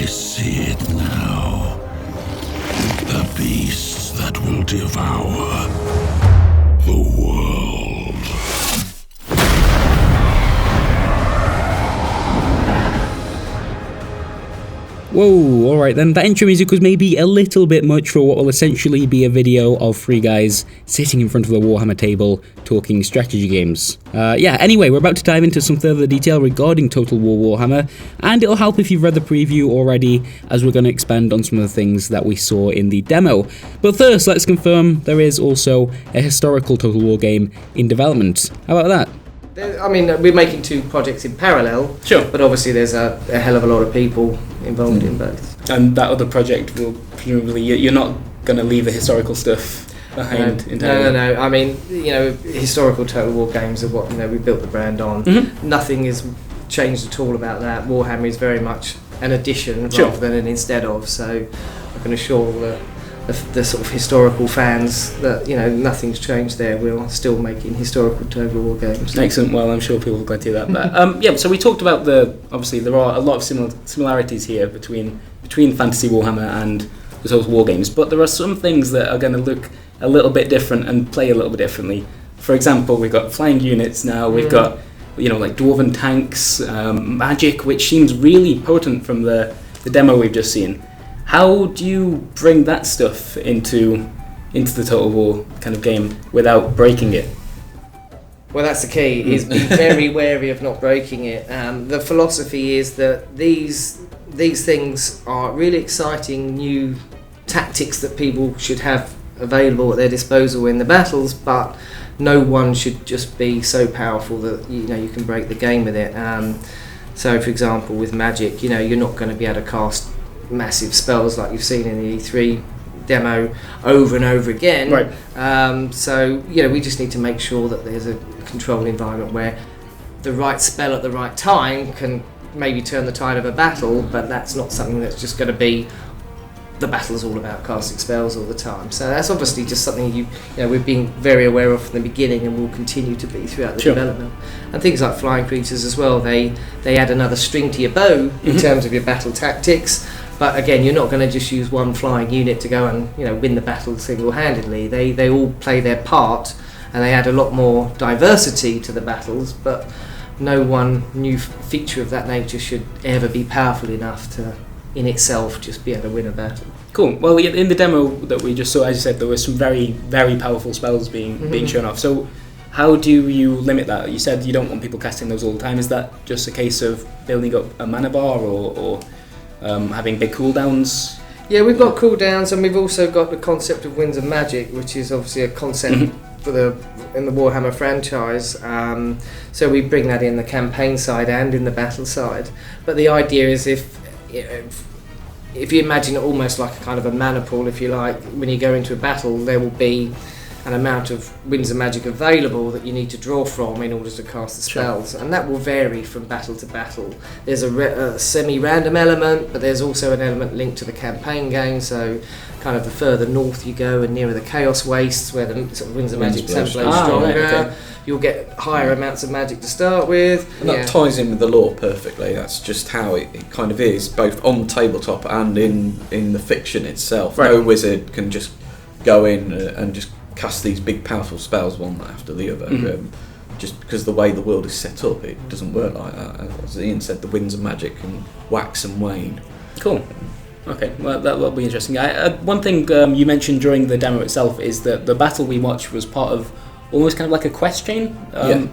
I see it now. The beast that will devour the world. Whoa, alright then, that intro music was maybe a little bit much for what will essentially be a video of three guys sitting in front of the Warhammer table talking strategy games. Anyway, we're about to dive into some further detail regarding Total War Warhammer, and it'll help if you've read the preview already, as we're going to expand on some of the things that we saw in the demo. But first, let's confirm there is also a historical Total War game in development. How about that? I mean, we're making two projects in parallel. Sure. But obviously there's a hell of a lot of people involved in both. And that other project will presumably, you're not going to leave the historical stuff behind entirely? No. I mean, historical Total War games are what we built the brand on. Mm-hmm. Nothing has changed at all about that. Warhammer is very much an addition rather than an instead of. So I can assure the sort of historical fans that nothing's changed there. We're still making historical Total War games. Excellent. Well, I'm sure people will glad to hear that. But, so we talked about obviously there are a lot of similarities here between Fantasy Warhammer and the Total War games, but there are some things that are going to look a little bit different and play a little bit differently. For example, we've got flying units now. We've got like dwarven tanks, magic, which seems really potent from the demo we've just seen. How do you bring that stuff into the Total War kind of game without breaking it? Well, that's the key, is be very wary of not breaking it. The philosophy is that these things are really exciting new tactics that people should have available at their disposal in the battles, but no one should just be so powerful that you can break the game with it. So, for example, with magic, you're not going to be able to cast massive spells like you've seen in the E3 demo over and over again. Right. So we just need to make sure that there's a controlled environment where the right spell at the right time can maybe turn the tide of a battle, but that's not something that's just going to be the battle's all about casting spells all the time. So that's obviously just something we've been very aware of from the beginning and will continue to be throughout the development. And things like flying creatures as well, they add another string to your bow in terms of your battle tactics. But again, you're not going to just use one flying unit to go and win the battle single-handedly. They all play their part, and they add a lot more diversity to the battles. But no one new feature of that nature should ever be powerful enough to, in itself, just be able to win a battle. Cool. Well, in the demo that we just saw, as you said, there were some very, very powerful spells being shown off. So how do you limit that? You said you don't want people casting those all the time. Is that just a case of building up a mana bar or having big cooldowns? Yeah, we've got cooldowns, and we've also got the concept of Winds of Magic, which is obviously a concept in the Warhammer franchise. So we bring that in the campaign side and in the battle side. But the idea is if you imagine it almost like a kind of a mana pool, if you like, when you go into a battle, there will be an amount of Winds of Magic available that you need to draw from in order to cast the spells, and that will vary from battle to battle. There's a semi-random element, but there's also an element linked to the campaign game, so kind of the further north you go and nearer the Chaos Wastes, where the sort of Winds of Magic template is stronger, you'll get higher amounts of magic to start with. And that ties in with the lore perfectly. That's just how it kind of is, both on tabletop and in the fiction itself. No wizard can just go in and just cast these big powerful spells one after the other, just because the way the world is set up, it doesn't work like that. As Ian said, the Winds of Magic can wax and wane. Cool. Okay, well that will be interesting. One thing you mentioned during the demo itself is that the battle we watched was part of almost kind of like a quest chain.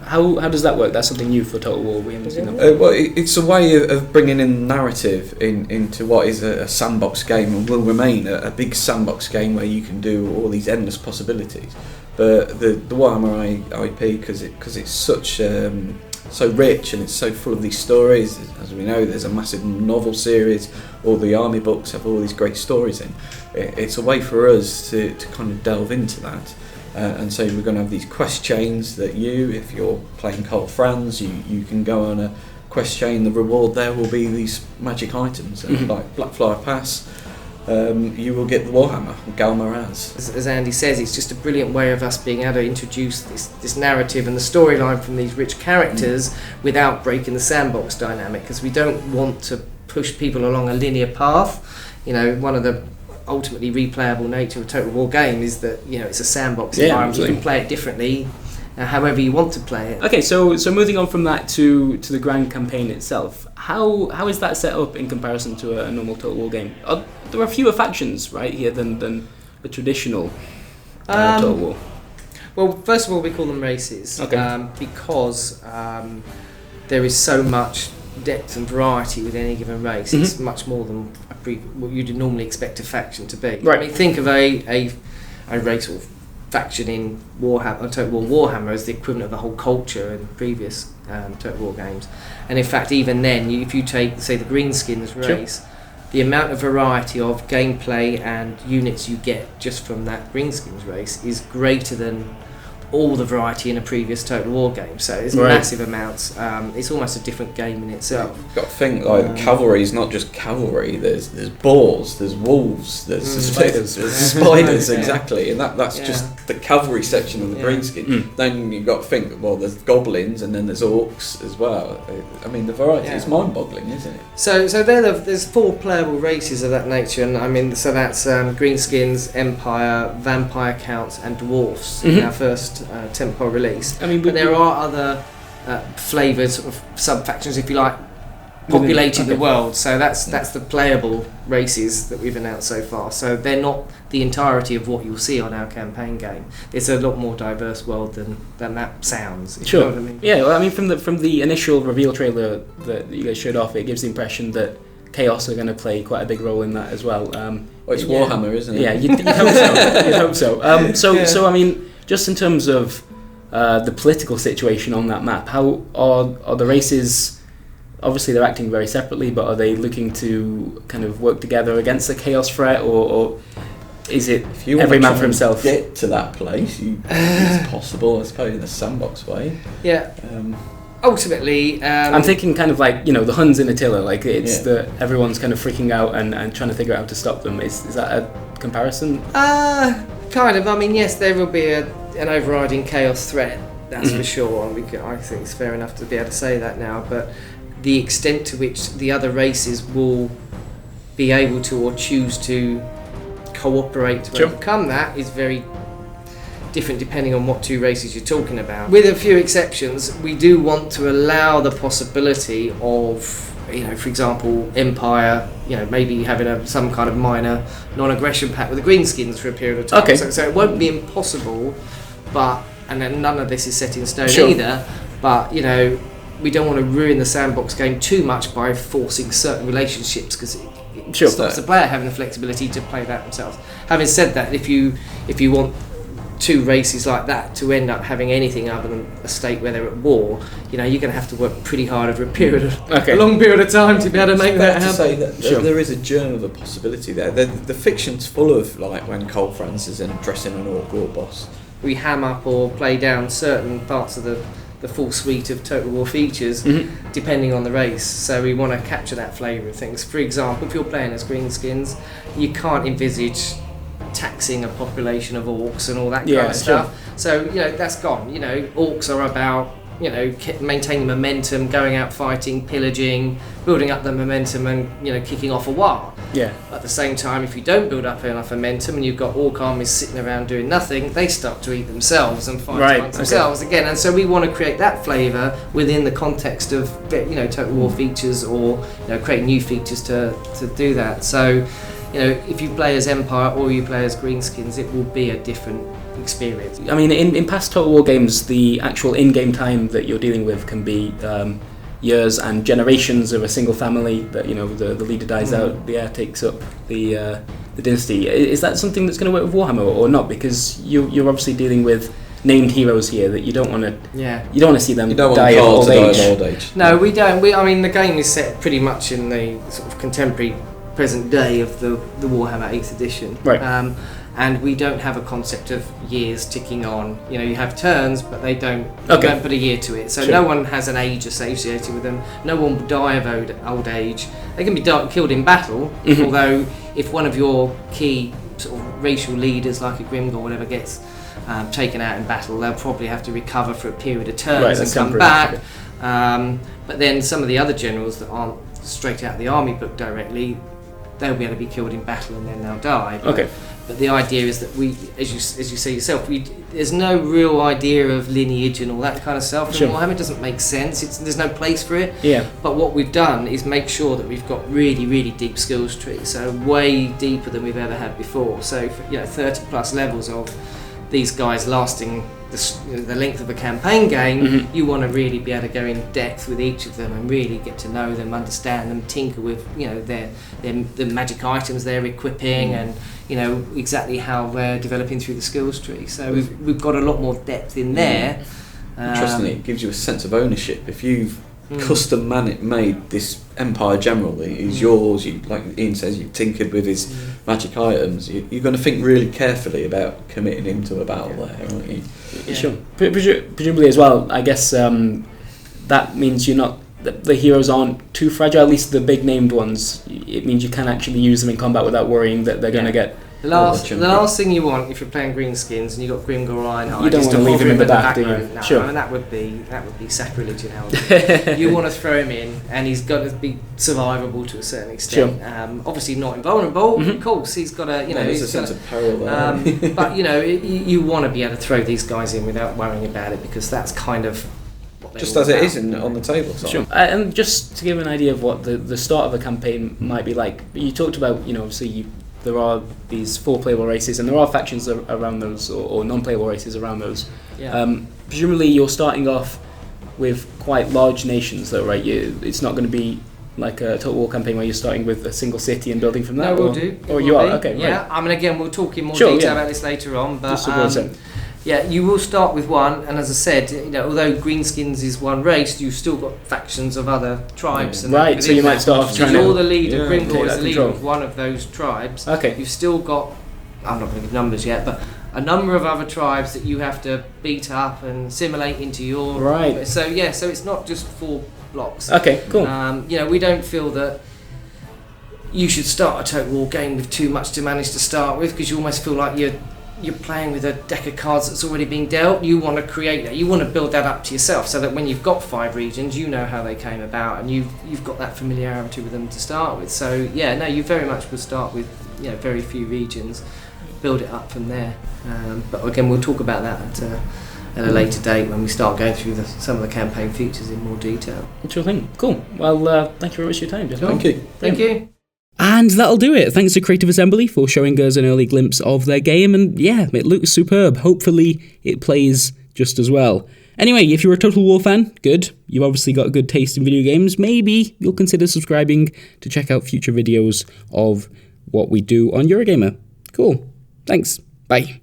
How does that work? That's something new for Total War. We haven't seen that. Well, it's a way of bringing in narrative into what is a sandbox game and will remain a big sandbox game where you can do all these endless possibilities. But the Warhammer IP, because it's such so rich and it's so full of these stories, as we know, there's a massive novel series. All the army books have all these great stories in. It's a way for us to kind of delve into that. And so we're going to have these quest chains that if you're playing Cold Franz, you can go on a quest chain. The reward there will be these magic items, like Blackfly Pass. You will get the Warhammer, Galmaraz. As Andy says, it's just a brilliant way of us being able to introduce this narrative and the storyline from these rich characters without breaking the sandbox dynamic, because we don't want to push people along a linear path. One of the ultimately replayable nature of Total War game is that it's a sandbox environment. Absolutely. You can play it differently, however you want to play it. Okay, so moving on from that to the grand campaign itself, how is that set up in comparison to a normal Total War game? There are fewer factions right here than a traditional Total War. Well, first of all, we call them races because there is so much depth and variety with any given race. Mm-hmm. It's much more than what you'd normally expect a faction to be. Right. I mean, think of a race or faction in Warhammer, Total War Warhammer, as the equivalent of a whole culture in previous Total War games. And in fact, even then, if you take, say, the Greenskins race, the amount of variety of gameplay and units you get just from that Greenskins race is greater than all the variety in a previous Total War game. So it's massive amounts. It's almost a different game in itself. You've got to think, cavalry is not just cavalry. There's boars, there's wolves, there's spiders, exactly. And that's just the cavalry section of the Greenskin. Then you've got to think, well, there's goblins and then there's orcs as well. I mean, the variety is mind-boggling, isn't it? So there's 4 playable races of that nature, and I mean, so that's Greenskins, Empire, Vampire Counts, and Dwarfs in our first Tempo release. I mean, but there are other flavours of sub-factions, if you like, populating the world. So that's the playable races that we've announced so far. So they're not the entirety of what you'll see on our campaign game. It's a lot more diverse world than that sounds. Sure. You know what I mean? Yeah. Well, I mean, from the initial reveal trailer that you guys showed off, it gives the impression that Chaos are going to play quite a big role in that as well. It's Warhammer, isn't it? Yeah, you'd hope so. You'd hope so. So I mean, just in terms of the political situation on that map, how are the races? Obviously, they're acting very separately, but are they looking to kind of work together against the chaos threat, or is it every man for himself? Get to that place, it's possible, I suppose, in a sandbox way. Yeah. Ultimately, I'm thinking kind of like the Huns in Attila, like it's that everyone's kind of freaking out and trying to figure out how to stop them. Is that a comparison? Kind of. I mean, yes, there will be an overriding chaos threat. That's for sure. I think it's fair enough to be able to say that now. But the extent to which the other races will be able to or choose to cooperate to overcome that is very different depending on what 2 races you're talking about. With a few exceptions, we do want to allow the possibility of, for example, Empire, maybe having some kind of minor non-aggression pact with the Greenskins for a period of time. Okay. So it won't be impossible, and then none of this is set in stone either, but, we don't want to ruin the sandbox game too much by forcing certain relationships, because it stops the player having the flexibility to play that themselves. Having said that, if you want 2 races like that to end up having anything other than a state where they're at war, you're going to have to work pretty hard over a long period of time to be able to make that happen. To say that there is a germ of a possibility there. The fiction's full of like when Cole Francis is addressing an orc war boss. We ham up or play down certain parts of the full suite of Total War features depending on the race, so we want to capture that flavour of things. For example, if you're playing as Greenskins, you can't envisage taxing a population of orcs and all that kind of stuff. So that's gone. Orcs are about maintaining momentum, going out fighting, pillaging, building up the momentum, and kicking off a war. Yeah. At the same time, if you don't build up enough momentum and you've got orc armies sitting around doing nothing, they start to eat themselves and fight amongst themselves again. And so we want to create that flavour within the context of Total War features, or create new features to do that. So if you play as Empire or you play as Greenskins, it will be a different experience. I mean, in past Total War games, the actual in-game time that you're dealing with can be years and generations of a single family. That the leader dies out, the heir takes up the dynasty. Is that something that's going to work with Warhammer or not? Because you're obviously dealing with named heroes here that you don't want to. Yeah. You don't want to see them die of old age. No, we don't. I mean, the game is set pretty much in the sort of contemporary present day of the Warhammer 8th edition. Right. And we don't have a concept of years ticking on. You have turns, but they don't put a year to it. So no one has an age associated with them. No one will die of old age. They can be killed in battle, although if one of your key sort of racial leaders, like a Grimgor or whatever, gets taken out in battle, they'll probably have to recover for a period of turns and come back. But then some of the other generals that aren't straight out of the army book directly, they'll be able to be killed in battle and then they'll die. Okay. But the idea is that we, as you say yourself, there's no real idea of lineage and all that kind of stuff. Sure. And Warhammer doesn't make sense. There's no place for it. Yeah. But what we've done is make sure that we've got really, really deep skills trees. So way deeper than we've ever had before. So 30 plus levels of these guys lasting the length of a campaign game. You want to really be able to go in depth with each of them and really get to know them, understand them, tinker with the magic items they're equipping and exactly how they're developing through the skills tree. So we've got a lot more depth in there. Interestingly, it gives you a sense of ownership. If you've custom made this Empire General that is yours, like Ian says, you've tinkered with his magic items, you're going to think really carefully about committing him to a battle there, aren't you? Yeah. Sure. Presumably as well, I guess that means you're not, the heroes aren't too fragile, at least the big named ones. It means you can actually use them in combat without worrying that they're going to get... The last thing you want if you're playing greenskins and you've got Grimgor Ironhide, you don't want to leave him in the back, do you? No, Sure. I mean, that would be sacrilege in our You want to throw him in, and he's got to be survivable to a certain extent. Sure. Obviously not invulnerable. Of course, he's got a there's a sense of peril there. but you want to be able to throw these guys in without worrying about it, because that's kind of what they're just all as it about. is on the table. Sure. And just to give an idea of what the start of a campaign might be like, you talked about, obviously there are these 4 playable races and there are factions around those, or non-playable races around those. Yeah. Presumably you're starting off with quite large nations though, right? It's not going to be like a Total War campaign where you're starting with a single city and building from that? No, we'll do. Or you are? Okay, yeah. right. I mean, again, we'll talk in more Sure, detail yeah. about this later on, but Just to go yeah, you will start with one, and as I said, although Greenskins is one race, you've still got factions of other tribes. And Right, so you might start off trying to... You're the leader, Yeah, Grimgor take is that the leader control. of one of those tribes. Okay. You've still got, I'm not going to give numbers yet, but a number of other tribes that you have to beat up and assimilate into your... Right. So it's not just 4 blocks. Okay, cool. We don't feel that you should start a Total War game with too much to manage to start with, because you almost feel like you're playing with a deck of cards that's already been dealt. You want to create that. You want to build that up to yourself, so that when you've got 5 regions, you know how they came about, and you've got that familiarity with them to start with. So you very much will start with very few regions, build it up from there. But again, we'll talk about that at a later date when we start going through some of the campaign features in more detail. Sure thing. Cool. Well, thank you very much for your time, Jeff. Thank you. Thank you. And that'll do it. Thanks to Creative Assembly for showing us an early glimpse of their game, and yeah, it looks superb. Hopefully it plays just as well. Anyway, if you're a Total War fan, good. You've obviously got a good taste in video games. Maybe you'll consider subscribing to check out future videos of what we do on Eurogamer. Cool. Thanks. Bye.